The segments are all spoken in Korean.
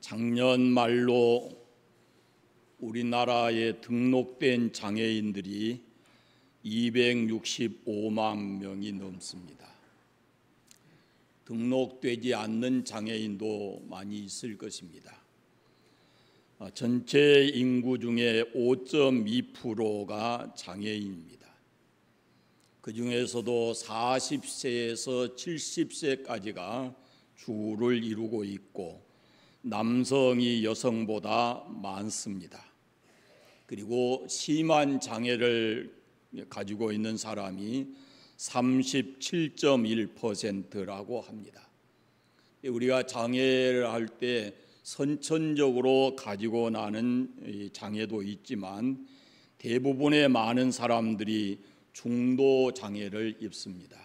작년 말로 우리나라에 등록된 장애인들이 265만 명이 넘습니다. 등록되지 않는 장애인도 많이 있을 것입니다. 전체 인구 중에 5.2%가 장애인입니다. 그 중에서도 40세에서 70세까지가 주를 이루고 있고 남성이 여성보다 많습니다. 그리고 심한 장애를 가지고 있는 사람이 37.1%라고 합니다. 우리가 장애를 할 때 선천적으로 가지고 나는 장애도 있지만 대부분의 많은 사람들이 중도 장애를 입습니다.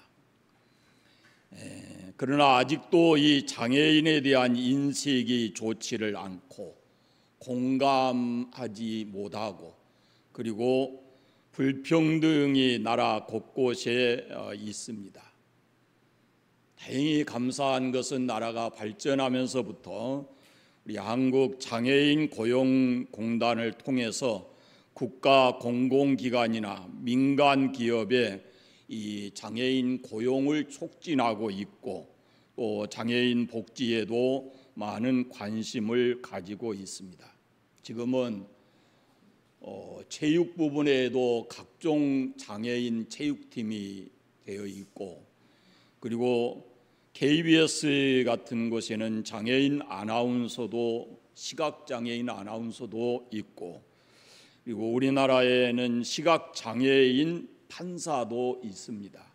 그러나 아직도 이 장애인에 대한 인식이 좋지를 않고 공감하지 못하고 그리고 불평등이 나라 곳곳에 있습니다. 다행히 감사한 것은 나라가 발전하면서부터 우리 한국 장애인 고용공단을 통해서 국가 공공기관이나 민간 기업에 이 장애인 고용을 촉진하고 있고 또 장애인 복지에도 많은 관심을 가지고 있습니다. 지금은 체육 부분에도 각종 장애인 체육팀이 되어 있고 그리고 KBS 같은 곳에는 장애인 아나운서도 시각장애인 아나운서도 있고 그리고 우리나라에는 시각장애인 판사도 있습니다.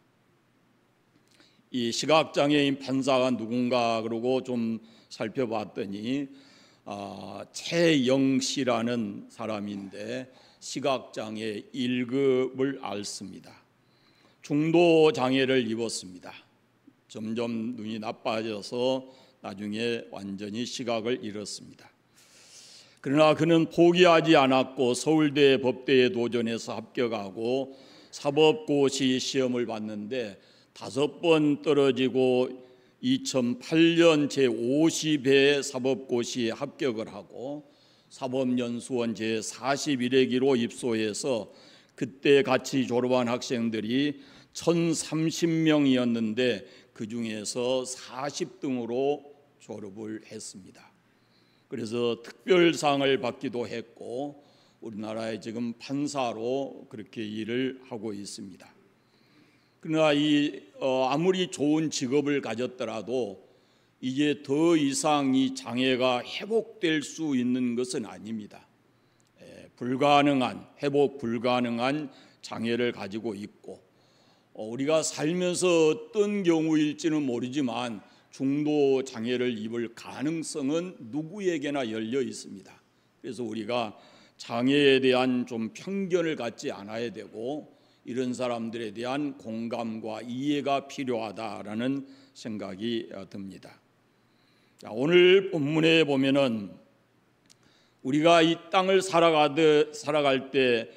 이 시각장애인 판사가 누군가 그러고 좀 살펴봤더니 최영 씨라는 사람인데 시각장애 1급을 앓습니다. 중도 장애를 입었습니다. 점점 눈이 나빠져서 나중에 완전히 시각을 잃었습니다. 그러나 그는 포기하지 않았고 서울대 법대에 도전해서 합격하고 사법고시 시험을 봤는데 5번 떨어지고 2008년 제50회 사법고시에 합격을 하고 사법연수원 제41회기로 입소해서 그때 같이 졸업한 학생들이 1030명이었는데 그 중에서 40등으로 졸업을 했습니다. 그래서 특별상을 받기도 했고 우리나라에 지금 판사로 그렇게 일을 하고 있습니다. 그러나 아무리 좋은 직업을 가졌더라도 이제 더 이상 이 장애가 회복될 수 있는 것은 아닙니다. 회복 불가능한 장애를 가지고 있고 우리가 살면서 어떤 경우일지는 모르지만 중도 장애를 입을 가능성은 누구에게나 열려 있습니다. 그래서 우리가 장애에 대한 좀 편견을 갖지 않아야 되고 이런 사람들에 대한 공감과 이해가 필요하다라는 생각이 듭니다. 오늘 본문에 보면은 우리가 이 땅을 살아갈 때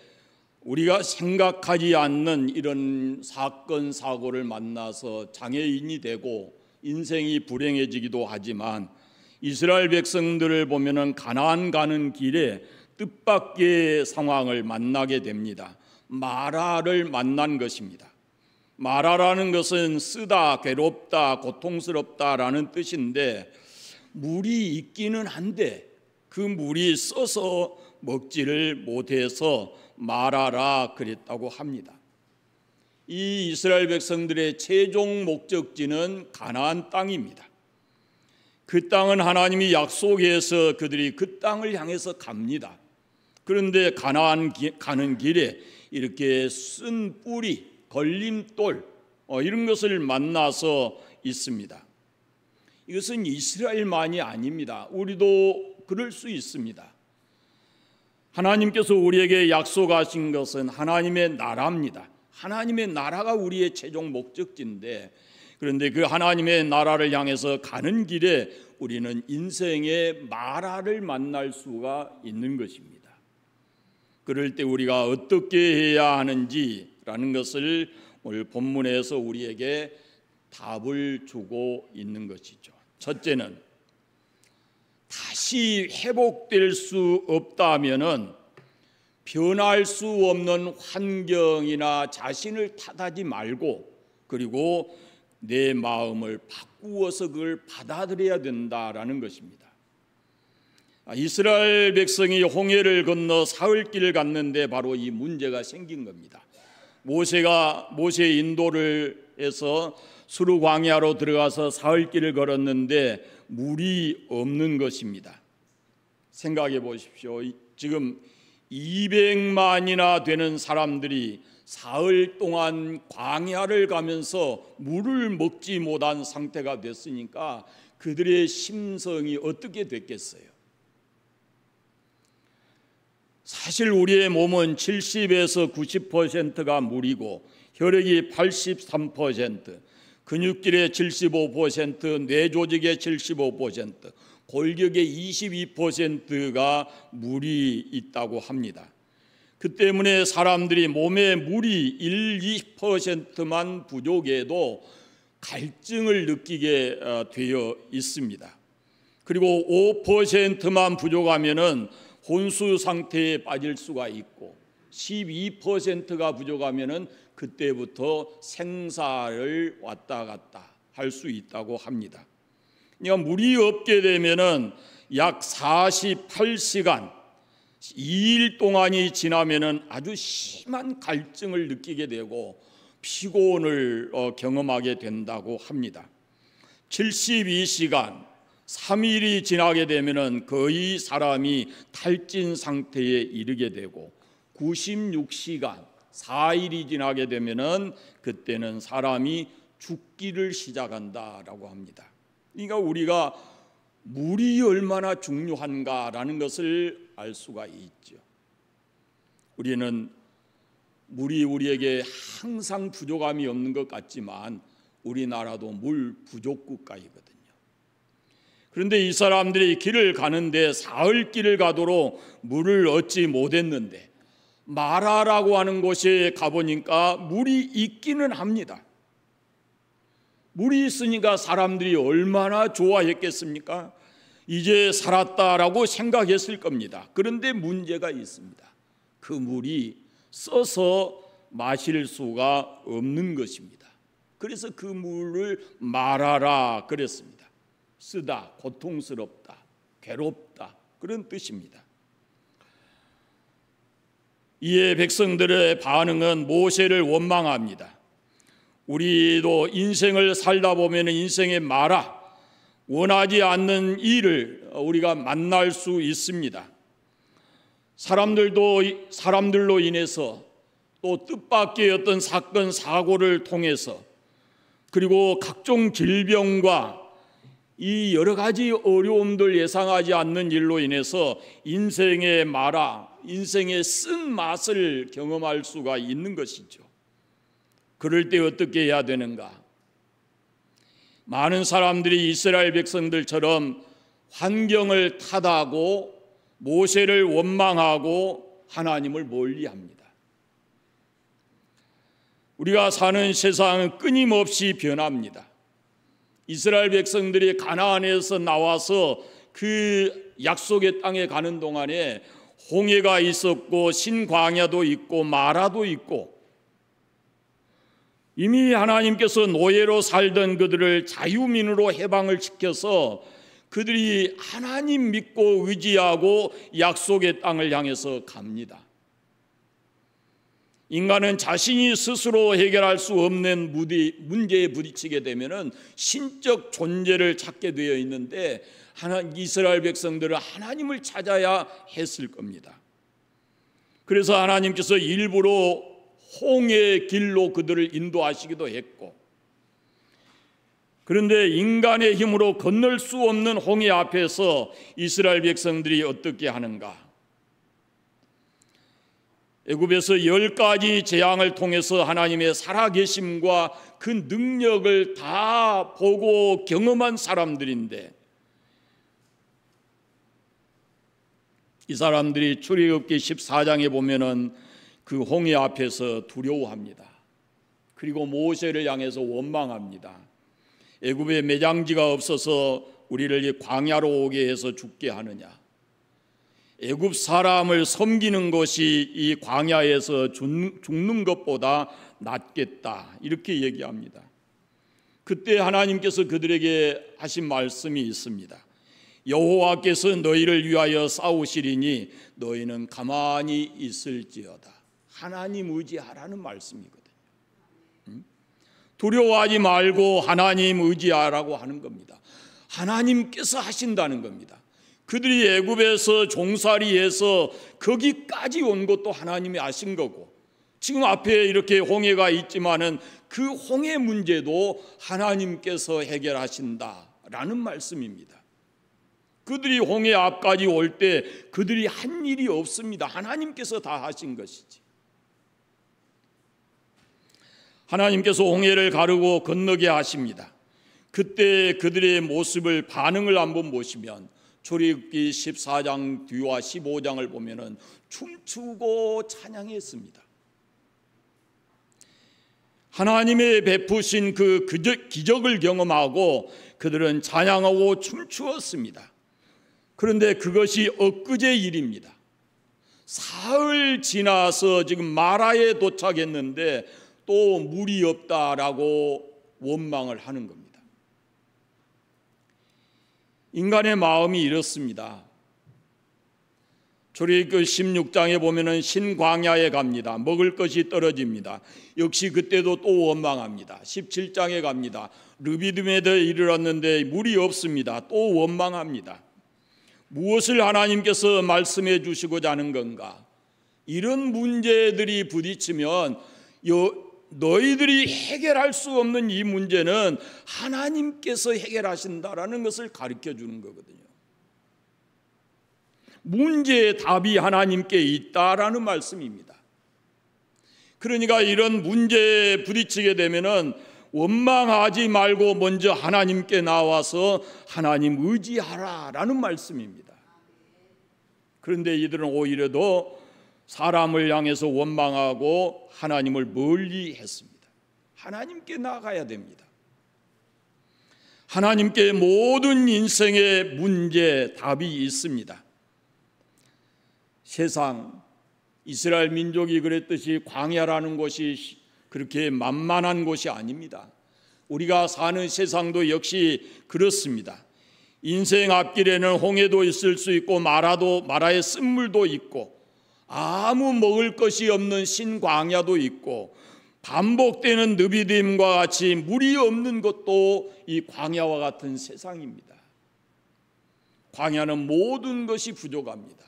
우리가 생각하지 않는 이런 사건 사고를 만나서 장애인이 되고 인생이 불행해지기도 하지만 이스라엘 백성들을 보면은 가나안 가는 길에 뜻밖의 상황을 만나게 됩니다. 마라를 만난 것입니다. 마라라는 것은 쓰다, 괴롭다, 고통스럽다라는 뜻인데 물이 있기는 한데 그 물이 써서 먹지를 못해서 마라라 그랬다고 합니다. 이 이스라엘 백성들의 최종 목적지는 가나안 땅입니다. 그 땅은 하나님이 약속해서 그들이 그 땅을 향해서 갑니다. 그런데 가나안 가는 길에 이렇게 쓴 뿌리, 걸림돌 이런 것을 만나서 있습니다. 이것은 이스라엘만이 아닙니다. 우리도 그럴 수 있습니다. 하나님께서 우리에게 약속하신 것은 하나님의 나라입니다. 하나님의 나라가 우리의 최종 목적지인데 그런데 그 하나님의 나라를 향해서 가는 길에 우리는 인생의 마라를 만날 수가 있는 것입니다. 그럴 때 우리가 어떻게 해야 하는지라는 것을 오늘 본문에서 우리에게 답을 주고 있는 것이죠. 첫째는 다시 회복될 수 없다면은 변할 수 없는 환경이나 자신을 탓하지 말고, 그리고 내 마음을 바꾸어서 그걸 받아들여야 된다라는 것입니다. 이스라엘 백성이 홍해를 건너 사흘길을 갔는데 바로 이 문제가 생긴 겁니다. 모세의 인도를 해서 수르 광야로 들어가서 사흘길을 걸었는데 물이 없는 것입니다. 생각해 보십시오. 지금 200만이나 되는 사람들이 사흘 동안 광야를 가면서 물을 먹지 못한 상태가 됐으니까 그들의 심성이 어떻게 됐겠어요? 사실 우리의 몸은 70에서 90%가 물이고 혈액이 83%, 근육질의 75%, 뇌조직의 75%, 골격의 22%가 물이 있다고 합니다. 그 때문에 사람들이 몸에 물이 1-2%만 부족해도 갈증을 느끼게 되어 있습니다. 그리고 5%만 부족하면은 혼수 상태에 빠질 수가 있고 12%가 부족하면은 그때부터 생사를 왔다 갔다 할 수 있다고 합니다. 그러니까 물이 없게 되면은 약 48시간 2일 동안이 지나면은 아주 심한 갈증을 느끼게 되고 피곤을 경험하게 된다고 합니다. 72시간 3일이 지나게 되면은 거의 사람이 탈진 상태에 이르게 되고 96시간 4일이 지나게 되면은 그때는 사람이 죽기를 시작한다라고 합니다. 그러니까 우리가 물이 얼마나 중요한가라는 것을 알 수가 있죠. 우리는 물이 우리에게 항상 부족함이 없는 것 같지만 우리나라도 물 부족 국가이거든요. 그런데 이 사람들이 길을 가는데 사흘 길을 가도록 물을 얻지 못했는데 마라라고 하는 곳에 가보니까 물이 있기는 합니다. 물이 있으니까 사람들이 얼마나 좋아했겠습니까? 이제 살았다라고 생각했을 겁니다. 그런데 문제가 있습니다. 그 물이 써서 마실 수가 없는 것입니다. 그래서 그 물을 마라라 그랬습니다. 쓰다, 고통스럽다, 괴롭다 그런 뜻입니다. 이에 백성들의 반응은 모세를 원망합니다. 우리도 인생을 살다 보면 인생의 마라, 원하지 않는 일을 우리가 만날 수 있습니다. 사람들로 인해서 또 뜻밖의 어떤 사건 사고를 통해서 그리고 각종 질병과 이 여러 가지 어려움들 예상하지 않는 일로 인해서 인생의 마라, 인생의 쓴맛을 경험할 수가 있는 것이죠. 그럴 때 어떻게 해야 되는가? 많은 사람들이 이스라엘 백성들처럼 환경을 탓하고 모세를 원망하고 하나님을 멀리합니다. 우리가 사는 세상은 끊임없이 변합니다. 이스라엘 백성들이 가나안에서 나와서 그 약속의 땅에 가는 동안에 홍해가 있었고 신광야도 있고 마라도 있고 이미 하나님께서 노예로 살던 그들을 자유민으로 해방을 시켜서 그들이 하나님 믿고 의지하고 약속의 땅을 향해서 갑니다. 인간은 자신이 스스로 해결할 수 없는 문제에 부딪히게 되면은 신적 존재를 찾게 되어 있는데 이스라엘 백성들은 하나님을 찾아야 했을 겁니다. 그래서 하나님께서 일부러 홍해의 길로 그들을 인도하시기도 했고, 그런데 인간의 힘으로 건널 수 없는 홍해 앞에서 이스라엘 백성들이 어떻게 하는가? 애굽에서 10가지 재앙을 통해서 하나님의 살아계심과 그 능력을 다 보고 경험한 사람들인데 이 사람들이 출애굽기 14장에 보면은 그 홍해 앞에서 두려워합니다. 그리고 모세를 향해서 원망합니다. 애굽에 매장지가 없어서 우리를 이 광야로 오게 해서 죽게 하느냐? 애굽 사람을 섬기는 것이 이 광야에서 죽는 것보다 낫겠다, 이렇게 얘기합니다. 그때 하나님께서 그들에게 하신 말씀이 있습니다. 여호와께서 너희를 위하여 싸우시리니 너희는 가만히 있을지어다. 하나님 의지하라는 말씀이거든요. 두려워하지 말고 하나님 의지하라고 하는 겁니다. 하나님께서 하신다는 겁니다. 그들이 애굽에서 종살이해서 거기까지 온 것도 하나님이 아신 거고, 지금 앞에 이렇게 홍해가 있지만은 그 홍해 문제도 하나님께서 해결하신다라는 말씀입니다. 그들이 홍해 앞까지 올 때 그들이 한 일이 없습니다. 하나님께서 다 하신 것이지. 하나님께서 홍해를 가르고 건너게 하십니다. 그때 그들의 모습을, 반응을 한번 보시면 출애굽기 14장 뒤와 15장을 보면은 춤추고 찬양했습니다. 하나님의 베푸신 그 기적을 경험하고 그들은 찬양하고 춤추었습니다. 그런데 그것이 엊그제 일입니다. 사흘 지나서 지금 마라에 도착했는데 또 물이 없다라고 원망을 하는 겁니다. 인간의 마음이 이렇습니다. 출애굽기 16장에 보면은 신광야에 갑니다. 먹을 것이 떨어집니다. 역시 그때도 또 원망합니다. 17장에 갑니다. 르비딤에 이르렀는데 물이 없습니다. 또 원망합니다. 무엇을 하나님께서 말씀해 주시고자 하는 건가? 이런 문제들이 부딪히면 너희들이 해결할 수 없는 이 문제는 하나님께서 해결하신다라는 것을 가르쳐 주는 거거든요. 문제의 답이 하나님께 있다라는 말씀입니다. 그러니까 이런 문제에 부딪히게 되면은 원망하지 말고 먼저 하나님께 나와서 하나님 의지하라라는 말씀입니다. 그런데 이들은 오히려 더 사람을 향해서 원망하고 하나님을 멀리 했습니다. 하나님께 나가야 됩니다. 하나님께 모든 인생의 문제, 답이 있습니다. 세상, 이스라엘 민족이 그랬듯이 광야라는 곳이 그렇게 만만한 곳이 아닙니다. 우리가 사는 세상도 역시 그렇습니다. 인생 앞길에는 홍해도 있을 수 있고 마라의 쓴물도 있고 아무 먹을 것이 없는 신광야도 있고 반복되는 느비딤과 같이 물이 없는 것도 이 광야와 같은 세상입니다. 광야는 모든 것이 부족합니다.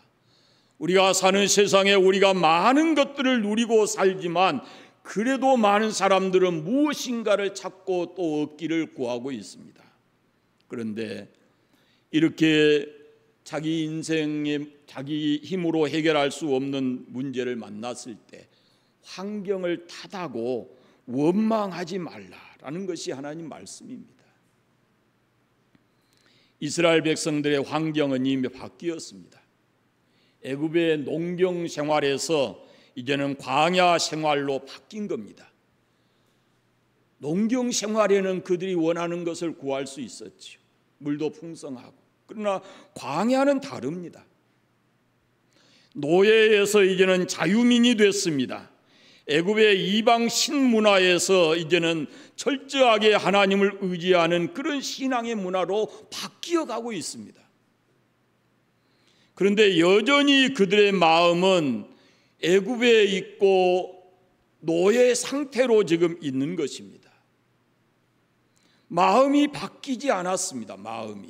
우리가 사는 세상에 우리가 많은 것들을 누리고 살지만 그래도 많은 사람들은 무엇인가를 찾고 또 얻기를 구하고 있습니다. 그런데 이렇게 자기 인생에 자기 힘으로 해결할 수 없는 문제를 만났을 때 환경을 탓하고 원망하지 말라라는 것이 하나님 말씀입니다. 이스라엘 백성들의 환경은 이미 바뀌었습니다. 애굽의 농경 생활에서 이제는 광야 생활로 바뀐 겁니다. 농경 생활에는 그들이 원하는 것을 구할 수 있었죠. 물도 풍성하고. 그러나 광야는 다릅니다. 노예에서 이제는 자유민이 됐습니다. 애굽의 이방 신문화에서 이제는 철저하게 하나님을 의지하는 그런 신앙의 문화로 바뀌어가고 있습니다. 그런데 여전히 그들의 마음은 애굽에 있고 노예 상태로 지금 있는 것입니다. 마음이 바뀌지 않았습니다. 마음이.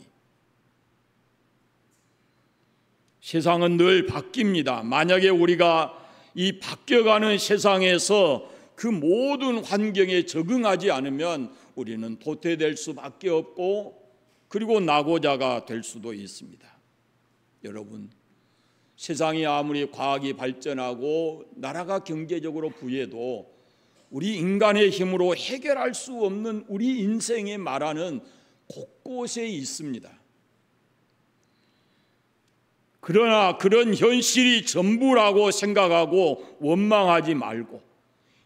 세상은 늘 바뀝니다. 만약에 우리가 이 바뀌어가는 세상에서 그 모든 환경에 적응하지 않으면 우리는 도태될 수밖에 없고 그리고 낙오자가 될 수도 있습니다. 여러분, 세상이 아무리 과학이 발전하고 나라가 경제적으로 부해도 우리 인간의 힘으로 해결할 수 없는 우리 인생의 마라는 곳곳에 있습니다. 그러나 그런 현실이 전부라고 생각하고 원망하지 말고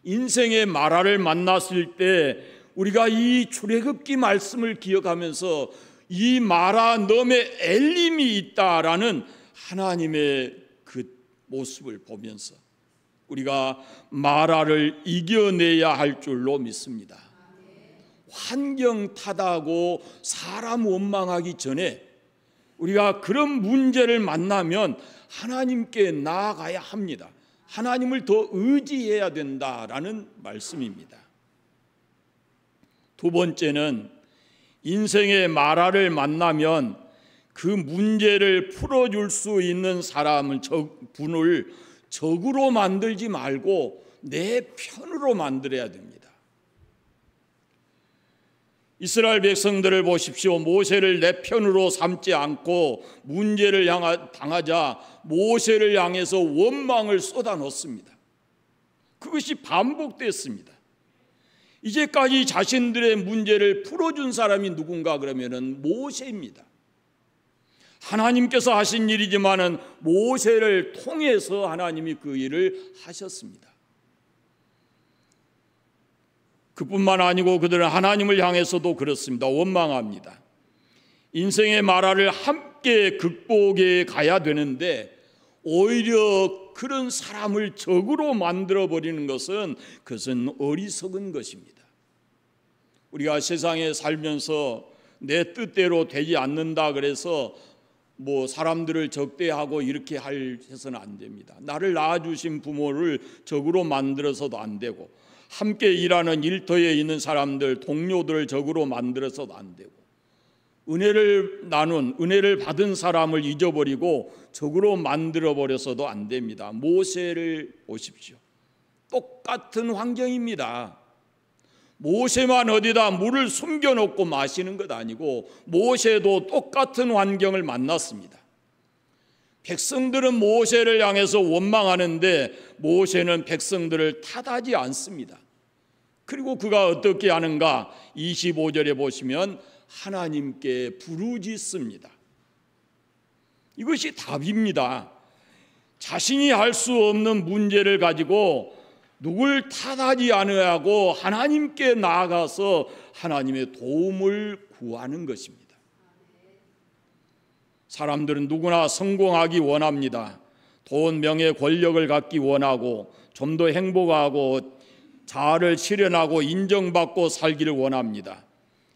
인생의 마라를 만났을 때 우리가 이 출애굽기 말씀을 기억하면서 이 마라 넘에 엘림이 있다라는 하나님의 그 모습을 보면서 우리가 마라를 이겨내야 할 줄로 믿습니다. 환경 탓하고 사람 원망하기 전에 우리가 그런 문제를 만나면 하나님께 나아가야 합니다. 하나님을 더 의지해야 된다라는 말씀입니다. 두 번째는 인생의 마라를 만나면 그 문제를 풀어줄 수 있는 분을 적으로 만들지 말고 내 편으로 만들어야 됩니다. 이스라엘 백성들을 보십시오. 모세를 내 편으로 삼지 않고 문제를 당하자 모세를 향해서 원망을 쏟아놓습니다. 그것이 반복됐습니다. 이제까지 자신들의 문제를 풀어준 사람이 누군가 그러면은 모세입니다. 하나님께서 하신 일이지만은 모세를 통해서 하나님이 그 일을 하셨습니다. 그뿐만 아니고 그들은 하나님을 향해서도 그렇습니다. 원망합니다. 인생의 마라를 함께 극복해 가야 되는데 오히려 그런 사람을 적으로 만들어버리는 그것은 어리석은 것입니다. 우리가 세상에 살면서 내 뜻대로 되지 않는다 그래서 사람들을 적대하고 이렇게 해서는 안 됩니다. 나를 낳아주신 부모를 적으로 만들어서도 안 되고 함께 일하는 일터에 있는 사람들, 동료들을 적으로 만들어서도 안 되고 은혜를 받은 사람을 잊어버리고 적으로 만들어버려서도 안 됩니다. 모세를 보십시오. 똑같은 환경입니다. 모세만 어디다 물을 숨겨놓고 마시는 것 아니고 모세도 똑같은 환경을 만났습니다. 백성들은 모세를 향해서 원망하는데 모세는 백성들을 탓하지 않습니다. 그리고 그가 어떻게 하는가? 25절에 보시면 하나님께 부르짖습니다. 이것이 답입니다. 자신이 할 수 없는 문제를 가지고 누굴 탓하지 않으라고 하나님께 나아가서 하나님의 도움을 구하는 것입니다. 사람들은 누구나 성공하기 원합니다. 돈, 명예, 권력을 갖기 원하고 좀 더 행복하고 자아를 실현하고 인정받고 살기를 원합니다.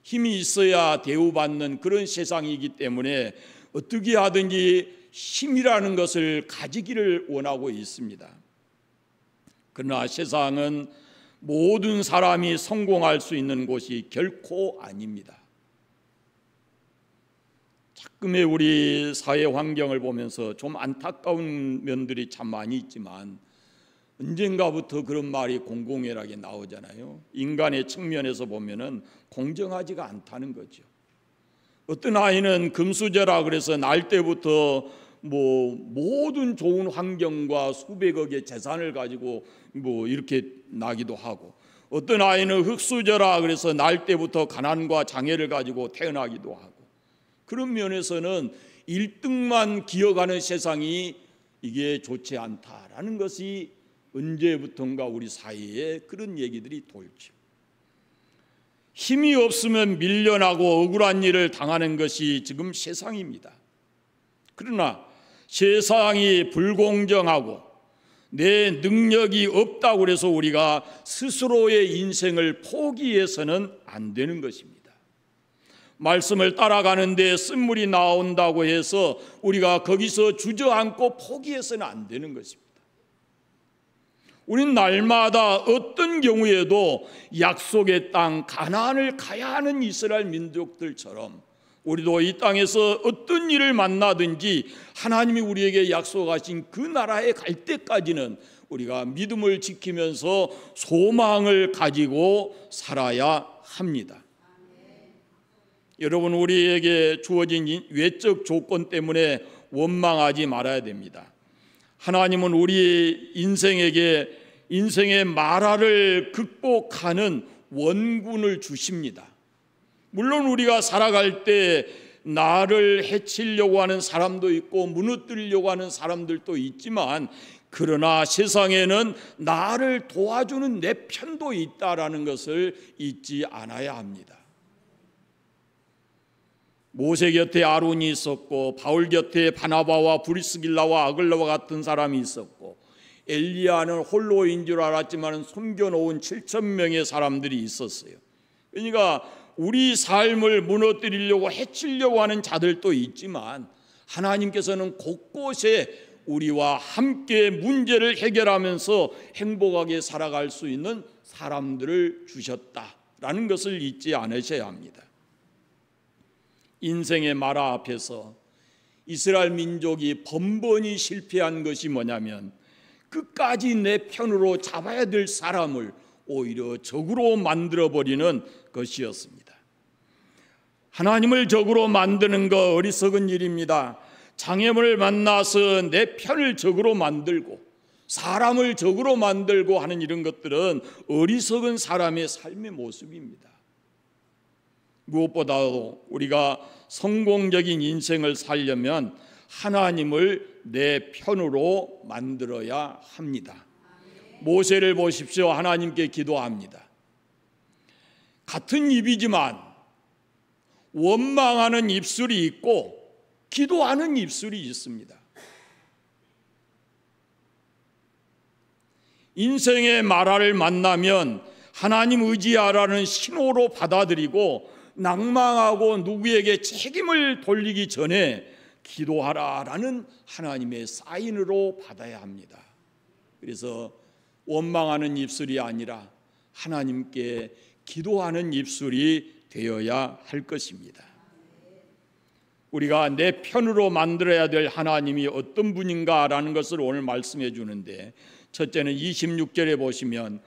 힘이 있어야 대우받는 그런 세상이기 때문에 어떻게 하든지 힘이라는 것을 가지기를 원하고 있습니다. 그러나 세상은 모든 사람이 성공할 수 있는 곳이 결코 아닙니다. 가끔의 우리 사회 환경을 보면서 좀 안타까운 면들이 참 많이 있지만 언젠가부터 그런 말이 공공연하게 나오잖아요. 인간의 측면에서 보면은 공정하지가 않다는 거죠. 어떤 아이는 금수저라 그래서 날 때부터 모든 좋은 환경과 수백억의 재산을 가지고 이렇게 나기도 하고, 어떤 아이는 흙수저라 그래서 날 때부터 가난과 장애를 가지고 태어나기도 하고, 그런 면에서는 1등만 기어가는 세상이 이게 좋지 않다라는 것이 언제부턴가 우리 사이에 그런 얘기들이 돌죠. 힘이 없으면 밀려나고 억울한 일을 당하는 것이 지금 세상입니다. 그러나 세상이 불공정하고 내 능력이 없다고 해서 우리가 스스로의 인생을 포기해서는 안 되는 것입니다. 말씀을 따라가는데 쓴물이 나온다고 해서 우리가 거기서 주저앉고 포기해서는 안 되는 것입니다. 우린 날마다 어떤 경우에도 약속의 땅 가나안을 가야 하는 이스라엘 민족들처럼 우리도 이 땅에서 어떤 일을 만나든지 하나님이 우리에게 약속하신 그 나라에 갈 때까지는 우리가 믿음을 지키면서 소망을 가지고 살아야 합니다. 여러분, 우리에게 주어진 외적 조건 때문에 원망하지 말아야 됩니다. 하나님은 우리 인생의 마라를 극복하는 원군을 주십니다. 물론 우리가 살아갈 때 나를 해치려고 하는 사람도 있고 무너뜨리려고 하는 사람들도 있지만, 그러나 세상에는 나를 도와주는 내 편도 있다라는 것을 잊지 않아야 합니다. 모세 곁에 아론이 있었고 바울 곁에 바나바와 브리스길라와 아글라와 같은 사람이 있었고 엘리야는 홀로인 줄 알았지만 숨겨놓은 7,000명의 사람들이 있었어요. 그러니까 우리 삶을 무너뜨리려고 해치려고 하는 자들도 있지만 하나님께서는 곳곳에 우리와 함께 문제를 해결하면서 행복하게 살아갈 수 있는 사람들을 주셨다라는 것을 잊지 않으셔야 합니다. 인생의 마라 앞에서 이스라엘 민족이 번번이 실패한 것이 뭐냐면 끝까지 내 편으로 잡아야 될 사람을 오히려 적으로 만들어버리는 것이었습니다. 하나님을 적으로 만드는 거 어리석은 일입니다. 장애물을 만나서 내 편을 적으로 만들고 사람을 적으로 만들고 하는 이런 것들은 어리석은 사람의 삶의 모습입니다. 무엇보다도 우리가 성공적인 인생을 살려면 하나님을 내 편으로 만들어야 합니다. 모세를 보십시오. 하나님께 기도합니다. 같은 입이지만 원망하는 입술이 있고 기도하는 입술이 있습니다. 인생의 마라를 만나면 하나님 의지하라는 신호로 받아들이고 낭망하고 누구에게 책임을 돌리기 전에 기도하라라는 하나님의 사인으로 받아야 합니다. 그래서 원망하는 입술이 아니라 하나님께 기도하는 입술이 되어야 할 것입니다. 우리가 내 편으로 만들어야 될 하나님이 어떤 분인가라는 것을 오늘 말씀해 주는데, 첫째는 26절에 보시면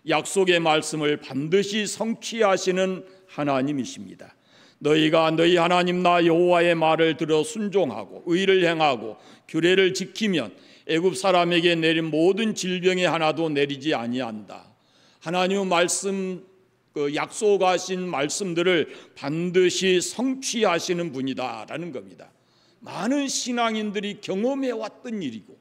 약속의 말씀을 반드시 성취하시는 하나님이십니다. 너희가 너희 하나님 나 여호와의 말을 들어 순종하고 의를 행하고 규례를 지키면 애굽 사람에게 내린 모든 질병에 하나도 내리지 아니한다. 하나님의 말씀, 약속하신 말씀들을 반드시 성취하시는 분이다라는 겁니다. 많은 신앙인들이 경험해 왔던 일이고,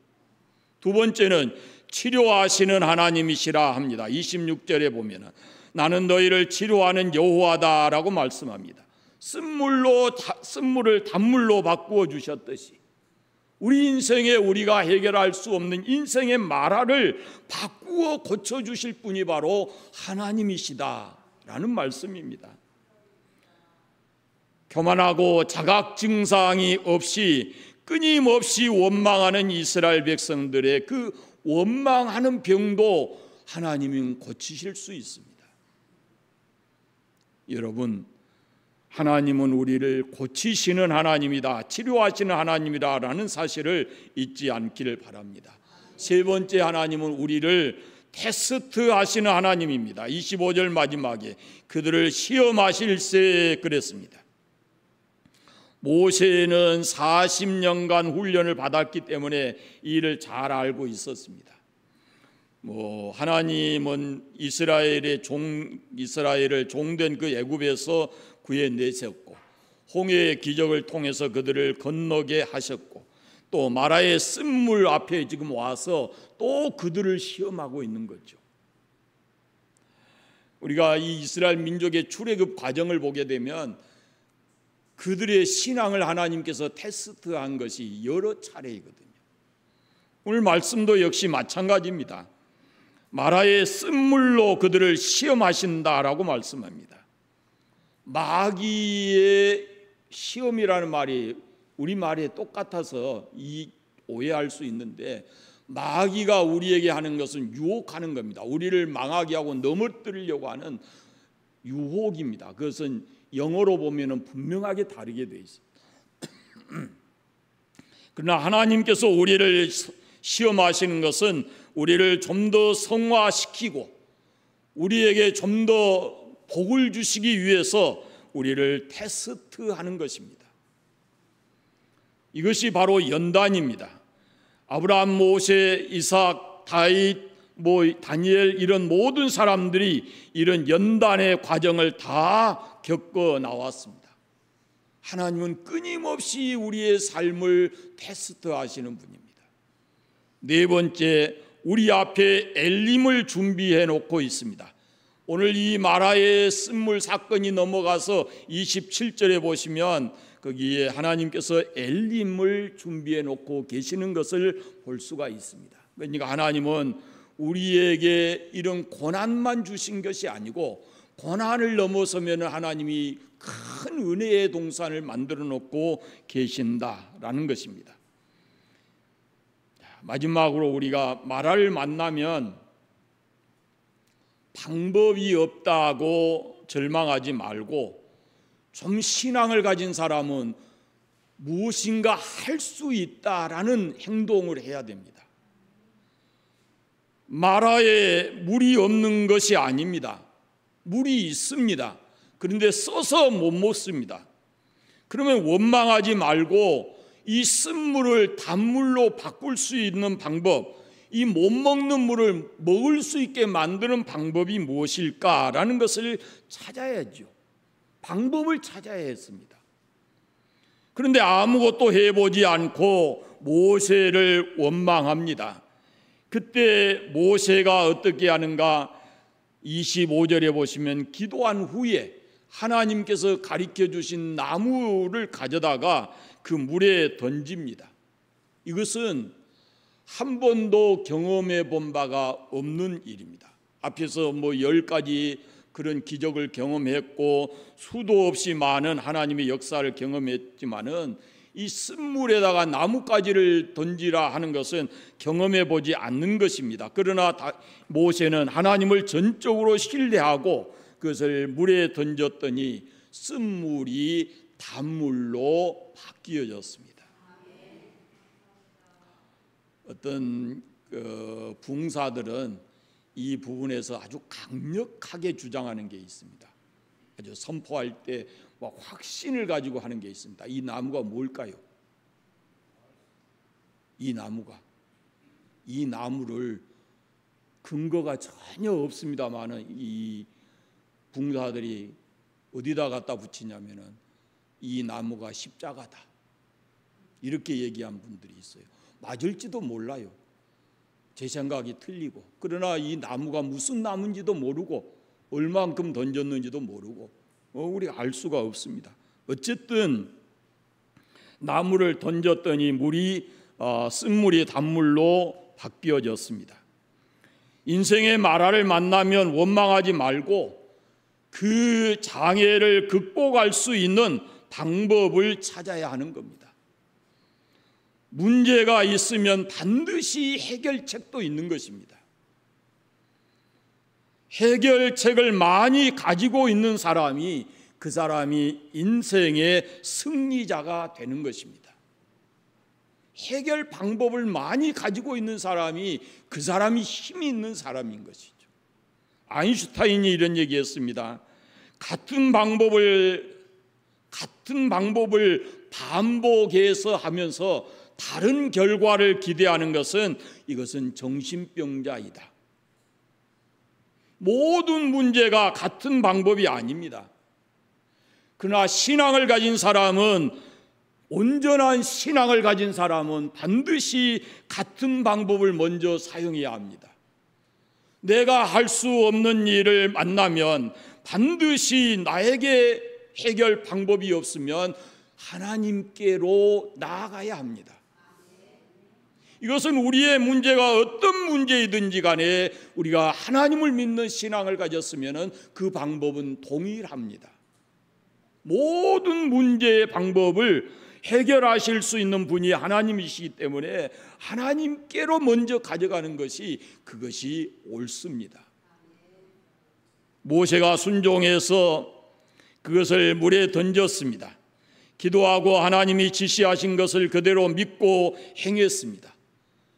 두 번째는 치료하시는 하나님이시라 합니다. 26절에 보면은 나는 너희를 치료하는 여호와다라고 말씀합니다. 쓴물을 단물로 바꾸어 주셨듯이 우리 인생에 우리가 해결할 수 없는 인생의 마라를 바꾸어 고쳐주실 분이 바로 하나님이시다라는 말씀입니다. 교만하고 자각 증상이 없이 끊임없이 원망하는 이스라엘 백성들의 그 원망하는 병도 하나님은 고치실 수 있습니다. 여러분, 하나님은 우리를 고치시는 하나님이다, 치료하시는 하나님이다라는 사실을 잊지 않기를 바랍니다. 세 번째, 하나님은 우리를 테스트하시는 하나님입니다. 25절 마지막에 그들을 시험하실세 그랬습니다. 모세는 40년간 훈련을 받았기 때문에 이를 잘 알고 있었습니다. 하나님은 이스라엘을 종된 그 애굽에서 구해내셨고, 홍해의 기적을 통해서 그들을 건너게 하셨고, 또 마라의 쓴물 앞에 지금 와서 또 그들을 시험하고 있는 거죠. 우리가 이 이스라엘 민족의 출애굽 과정을 보게 되면 그들의 신앙을 하나님께서 테스트한 것이 여러 차례이거든요. 오늘 말씀도 역시 마찬가지입니다. 마라의 쓴물로 그들을 시험하신다라고 말씀합니다. 마귀의 시험이라는 말이 우리말에 똑같아서 오해할 수 있는데, 마귀가 우리에게 하는 것은 유혹하는 겁니다. 우리를 망하게 하고 넘어뜨리려고 하는 유혹입니다. 그것은 영어로 보면 분명하게 다르게 되어 있습니다. 그러나 하나님께서 우리를 시험하시는 것은 우리를 좀 더 성화시키고 우리에게 좀 더 복을 주시기 위해서 우리를 테스트하는 것입니다. 이것이 바로 연단입니다. 아브라함, 모세, 이삭, 다윗, 다니엘 이런 모든 사람들이 이런 연단의 과정을 다 겪어 나왔습니다. 하나님은 끊임없이 우리의 삶을 테스트하시는 분입니다. 네 번째, 우리 앞에 엘림을 준비해 놓고 있습니다. 오늘 이 마라의 쓴물 사건이 넘어가서 27절에 보시면 거기에 하나님께서 엘림을 준비해 놓고 계시는 것을 볼 수가 있습니다. 그러니까 하나님은 우리에게 이런 고난만 주신 것이 아니고 고난을 넘어서면 하나님이 큰 은혜의 동산을 만들어 놓고 계신다라는 것입니다. 마지막으로 우리가 마라를 만나면 방법이 없다고 절망하지 말고 좀 신앙을 가진 사람은 무엇인가 할 수 있다라는 행동을 해야 됩니다. 마라에 물이 없는 것이 아닙니다. 물이 있습니다. 그런데 써서 못 먹습니다. 그러면 원망하지 말고 이 쓴물을 단물로 바꿀 수 있는 방법, 이 못 먹는 물을 먹을 수 있게 만드는 방법이 무엇일까라는 것을 찾아야죠. 방법을 찾아야 했습니다. 그런데 아무것도 해보지 않고 모세를 원망합니다. 그때 모세가 어떻게 하는가? 25절에 보시면 기도한 후에 하나님께서 가르쳐 주신 나무를 가져다가 그 물에 던집니다. 이것은 한 번도 경험해 본 바가 없는 일입니다. 앞에서 10가지 그런 기적을 경험했고 수도 없이 많은 하나님의 역사를 경험했지만은 이 쓴물에다가 나뭇가지를 던지라 하는 것은 경험해 보지 않는 것입니다. 그러나 모세는 하나님을 전적으로 신뢰하고 그것을 물에 던졌더니 쓴물이 단물로 바뀌어졌습니다. 어떤 붕사들은 이 부분에서 아주 강력하게 주장하는 게 있습니다. 아주 선포할 때 확신을 가지고 하는 게 있습니다. 이 나무가 뭘까요? 이 나무를 근거가 전혀 없습니다만은 이 붕사들이 어디다 갖다 붙이냐면은 이 나무가 십자가다 이렇게 얘기한 분들이 있어요. 맞을지도 몰라요. 제 생각이 틀리고, 그러나 이 나무가 무슨 나무인지도 모르고 얼만큼 던졌는지도 모르고 우리가 알 수가 없습니다. 어쨌든 나무를 던졌더니 물이 쓴물이 단물로 바뀌어졌습니다. 인생의 마라를 만나면 원망하지 말고 그 장애를 극복할 수 있는 방법을 찾아야 하는 겁니다. 문제가 있으면 반드시 해결책도 있는 것입니다. 해결책을 많이 가지고 있는 사람이 그 사람이 인생의 승리자가 되는 것입니다. 해결 방법을 많이 가지고 있는 사람이 그 사람이 힘이 있는 사람인 것이죠. 아인슈타인이 이런 얘기했습니다. 같은 방법을 반복해서 하면서 다른 결과를 기대하는 것은 이것은 정신병자이다. 모든 문제가 같은 방법이 아닙니다. 그러나 신앙을 가진 사람은, 온전한 신앙을 가진 사람은 반드시 같은 방법을 먼저 사용해야 합니다. 내가 할 수 없는 일을 만나면 반드시 나에게 해결 방법이 없으면 하나님께로 나아가야 합니다. 이것은 우리의 문제가 어떤 문제이든지 간에 우리가 하나님을 믿는 신앙을 가졌으면 그 방법은 동일합니다. 모든 문제의 방법을 해결하실 수 있는 분이 하나님이시기 때문에 하나님께로 먼저 가져가는 것이 그것이 옳습니다. 모세가 순종해서 그것을 물에 던졌습니다. 기도하고 하나님이 지시하신 것을 그대로 믿고 행했습니다.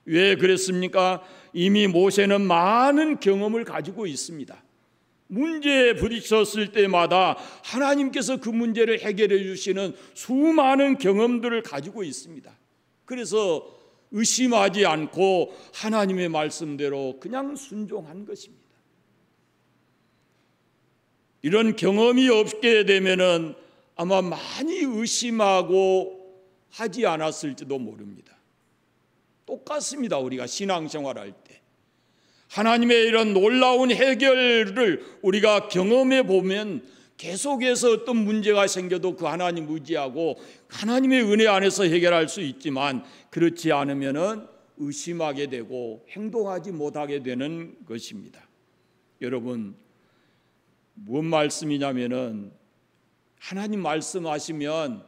왜 그랬습니까? 이미 모세는 많은 경험을 가지고 있습니다. 문제에 부딪혔을 때마다 하나님께서 그 문제를 해결해 주시는 수많은 경험들을 가지고 있습니다. 그래서 의심하지 않고 하나님의 말씀대로 그냥 순종한 것입니다. 이런 경험이 없게 되면은 아마 많이 의심하고 하지 않았을지도 모릅니다. 똑같습니다. 우리가 신앙생활할 때 하나님의 이런 놀라운 해결을 우리가 경험해 보면 계속해서 어떤 문제가 생겨도 그 하나님 의지하고 하나님의 은혜 안에서 해결할 수 있지만, 그렇지 않으면은 의심하게 되고 행동하지 못하게 되는 것입니다. 여러분, 무슨 말씀이냐면은 하나님 말씀하시면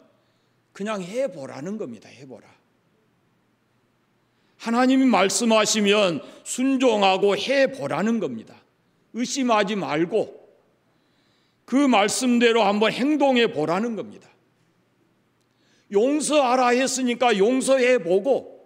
그냥 해보라는 겁니다. 해보라. 하나님이 말씀하시면 순종하고 해보라는 겁니다. 의심하지 말고 그 말씀대로 한번 행동해 보라는 겁니다. 용서하라 했으니까 용서해 보고,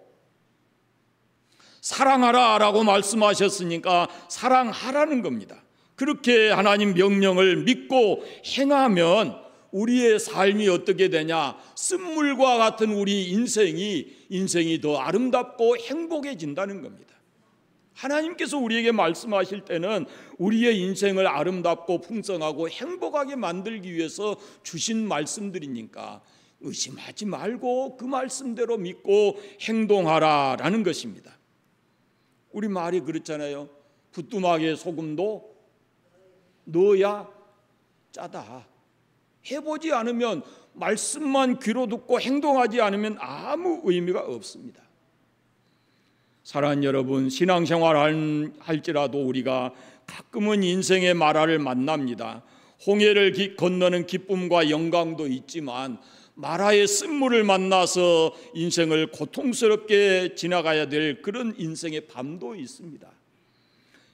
사랑하라 라고 말씀하셨으니까 사랑하라는 겁니다. 그렇게 하나님 명령을 믿고 행하면 우리의 삶이 어떻게 되냐? 쓴물과 같은 우리 인생이 더 아름답고 행복해진다는 겁니다. 하나님께서 우리에게 말씀하실 때는 우리의 인생을 아름답고 풍성하고 행복하게 만들기 위해서 주신 말씀들이니까 의심하지 말고 그 말씀대로 믿고 행동하라라는 것입니다. 우리 말이 그렇잖아요. 부뚜막에 소금도 넣어야 짜다. 해보지 않으면, 말씀만 귀로 듣고 행동하지 않으면 아무 의미가 없습니다. 사랑하는 여러분, 신앙생활 할지라도 우리가 가끔은 인생의 마라를 만납니다. 홍해를 건너는 기쁨과 영광도 있지만 마라의 쓴물을 만나서 인생을 고통스럽게 지나가야 될 그런 인생의 밤도 있습니다.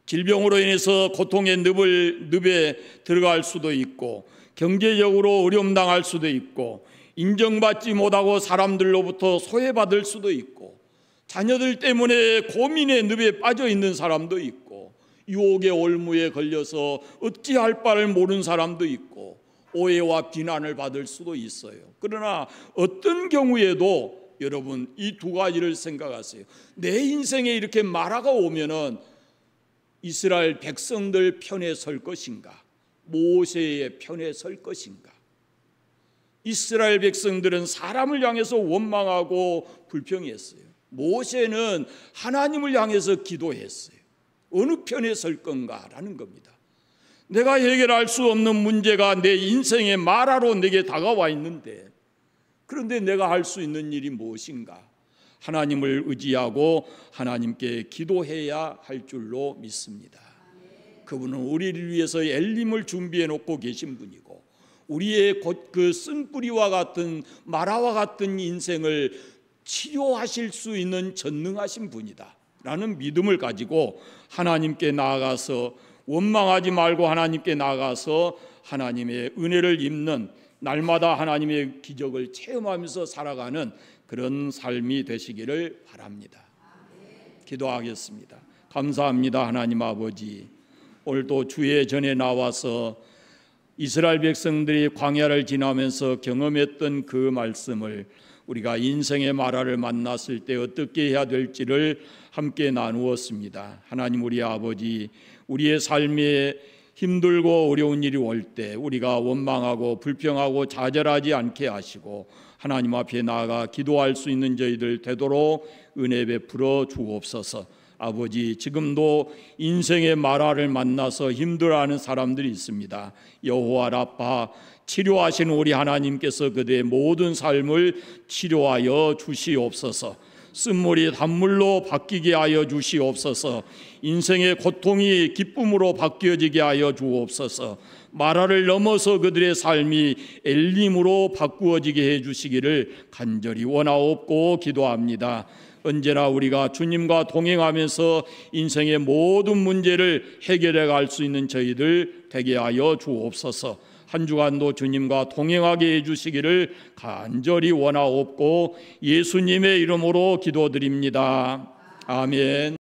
질병으로 인해서 고통의 늪에 들어갈 수도 있고, 경제적으로 어려움 당할 수도 있고, 인정받지 못하고 사람들로부터 소외받을 수도 있고, 자녀들 때문에 고민의 늪에 빠져 있는 사람도 있고, 유혹의 올무에 걸려서 어찌할 바를 모르는 사람도 있고, 오해와 비난을 받을 수도 있어요. 그러나 어떤 경우에도 여러분, 이 두 가지를 생각하세요. 내 인생에 이렇게 마라가 오면은 이스라엘 백성들 편에 설 것인가? 모세의 편에 설 것인가? 이스라엘 백성들은 사람을 향해서 원망하고 불평했어요. 모세는 하나님을 향해서 기도했어요. 어느 편에 설 건가라는 겁니다. 내가 해결할 수 없는 문제가 내 인생의 마라로 내게 다가와 있는데, 그런데 내가 할 수 있는 일이 무엇인가? 하나님을 의지하고 하나님께 기도해야 할 줄로 믿습니다. 그분은 우리를 위해서 엘림을 준비해 놓고 계신 분이고, 우리의 그 쓴뿌리와 같은 마라와 같은 인생을 치료하실 수 있는 전능하신 분이다 라는 믿음을 가지고 하나님께 나아가서, 원망하지 말고 하나님께 나아가서 하나님의 은혜를 입는, 날마다 하나님의 기적을 체험하면서 살아가는 그런 삶이 되시기를 바랍니다. 기도하겠습니다. 감사합니다. 하나님 아버지, 오늘도 주의 전에 나와서 이스라엘 백성들이 광야를 지나면서 경험했던 그 말씀을 우리가 인생의 마라를 만났을 때 어떻게 해야 될지를 함께 나누었습니다. 하나님, 우리 아버지, 우리의 삶에 힘들고 어려운 일이 올 때 우리가 원망하고 불평하고 좌절하지 않게 하시고 하나님 앞에 나아가 기도할 수 있는 저희들 되도록 은혜 베풀어 주옵소서. 아버지, 지금도 인생의 마라를 만나서 힘들어하는 사람들이 있습니다. 여호와 라파, 치료하신 우리 하나님께서 그들의 모든 삶을 치료하여 주시옵소서. 쓴물이 단물로 바뀌게 하여 주시옵소서. 인생의 고통이 기쁨으로 바뀌어지게 하여 주옵소서. 마라를 넘어서 그들의 삶이 엘림으로 바꾸어지게 해 주시기를 간절히 원하옵고 기도합니다. 언제나 우리가 주님과 동행하면서 인생의 모든 문제를 해결해 갈 수 있는 저희들 되게 하여 주옵소서. 한 주간도 주님과 동행하게 해주시기를 간절히 원하옵고 예수님의 이름으로 기도드립니다. 아멘.